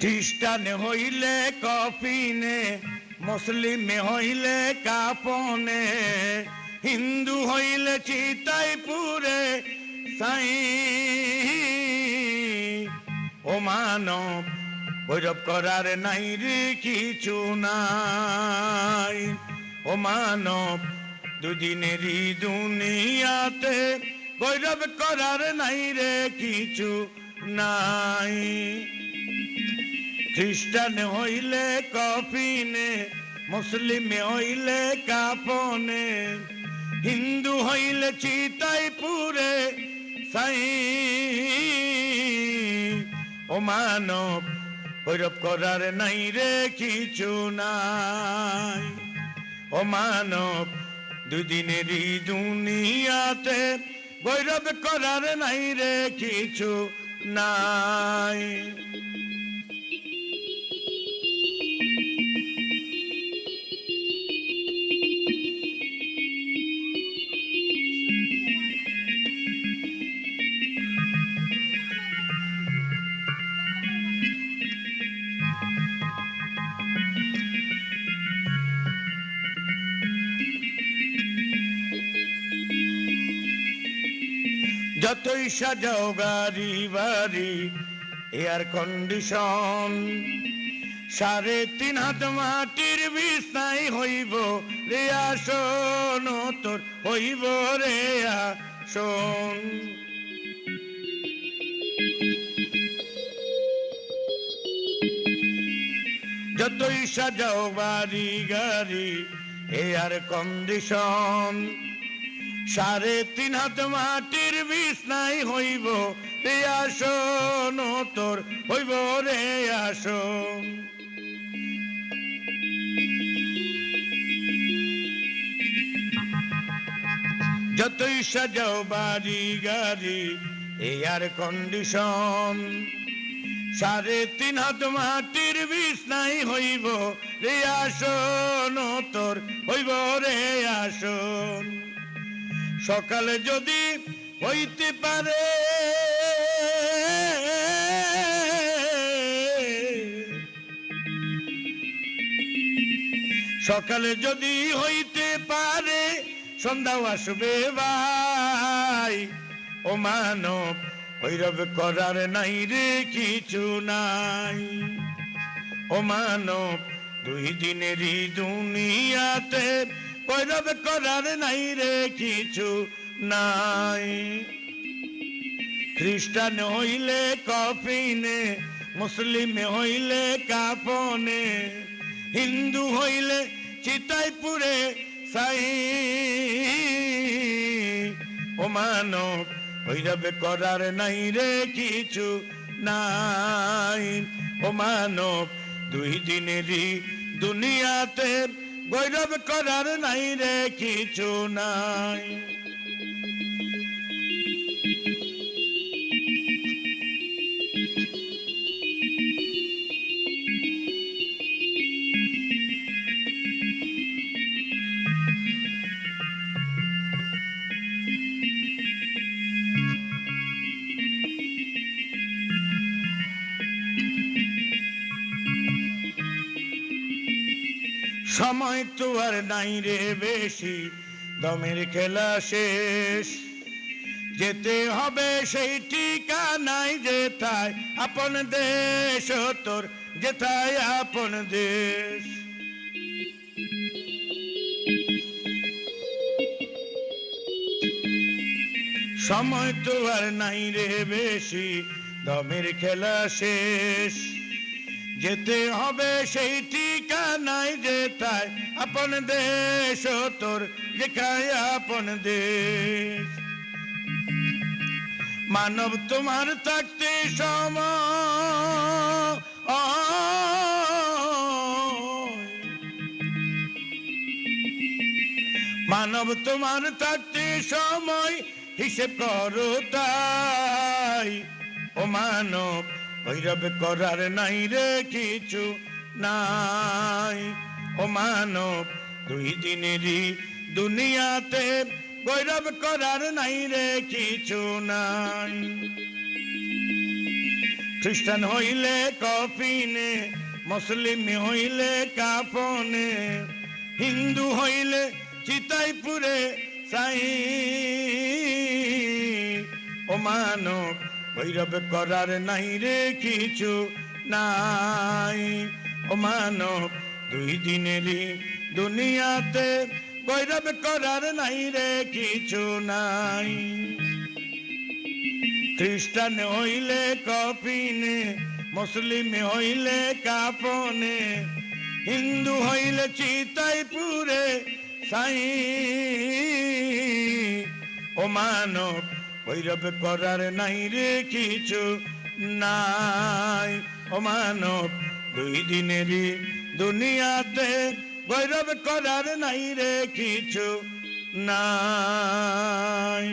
খ্রিস্টান হইলে কফিনে, মুসলিম হইলে কাপনে, হিন্দু হইলে চিতাই পুরে সাই। ও মানব বৈরব করার নাই রে কিছু নাই। ও মানব দুদিনেরই দুনিয়াতে বৈরব করার নাই রে কিছু নাই। খ্রিস্টান হইলে কফিনে, মুসলিম হইলে কাপনে, হিন্দু হইলে চিতাই পুরে সাই। ও মানব বৈরব করার নাই রে কিছু নাই। ও মানব দুদিনেরই দুনিয়াতে বৈরব করার নাই রে কিছু নাই। যতই সাজাও গাড়ি বাড়ি এয়ার কন্ডিশন, 3.5 হাত মাটির বিছাই হইব রে আসন, তোর হইব রে আসন। যতই সাজাও বাড়ি গাড়ি এয়ার কন্ডিশন, 3.5 হাত মাটির বিছাই হইব রে আসন, তোর হইব রে আসন। যতই সাজাও বাড়ি গাড়ি এয়ার কন্ডিশন, 3.5 হাত মাটির বিছাই হইব রে আসন, তোর হইব রে আসন। সকালে যদি হইতে পারে, সকালে যদি হইতে পারে সন্ধ্যাও আসবে ভাই। ও মানব বৈরব করার নাই রে কিছু নাই। ও মানব দুই দিনেরই দুনিয়াতে বৈরব করার নাই রে কিছু নাই। খ্রিস্টান হইলে কফিনে, মুসলিম হইলে কাপনে, হিন্দু হইলে চিতাই পুরে সাই। ও মানব বৈরব করার নাই রে কিছু নাই। ও মানব দুই দিনেরই দুনিয়াতে বৈরব করার নাই রে কিছু নাই। সময় তো আর নাই রে বেশি, দমের খেলা শেষ। যেতে হবে সেই ঠিকানায় যেথায় আপন দেশ, তোর যেথায় আপন দেশ। সময় তো আর নাই রে বেশি, দমের খেলা শেষ। যেতে হবে সেই ঠিকানায় যেথায় আপন দেশ, তোর যেখায় আপন দেশ। মানব তোমার থাকতে সময়, মানব তোমার থাকতে সময় হিসেব করো তাই। ও মানব বৈরব করার নাই রে কিছু নাই। ও মানব দুই দিনেরই দুনিয়াতে বৈরব করার নাই রে কিছু নাই। খ্রিস্টান হইলে কফিনে, মুসলিম হইলে কাফনে, হিন্দু হইলে চিতাই পুরে সাই। ও মানব ভৈরব করার নাই রে কিছু নাই। ও মানব দুই দিনেরই দুনিয়াতে ভৈরব করার নাই রে কিছু নাই। খ্রিস্টান হইলে কফিনে, মুসলিম হইলে কাফনে, হিন্দু হইলে চিতাই পুরে সাই। ও মানব ভৈরব করার নাই রে কিছু নাই। ও মানব দুই দিনেরই দুনিয়াতে ভৈরব করার নাই রে কিছু নাই।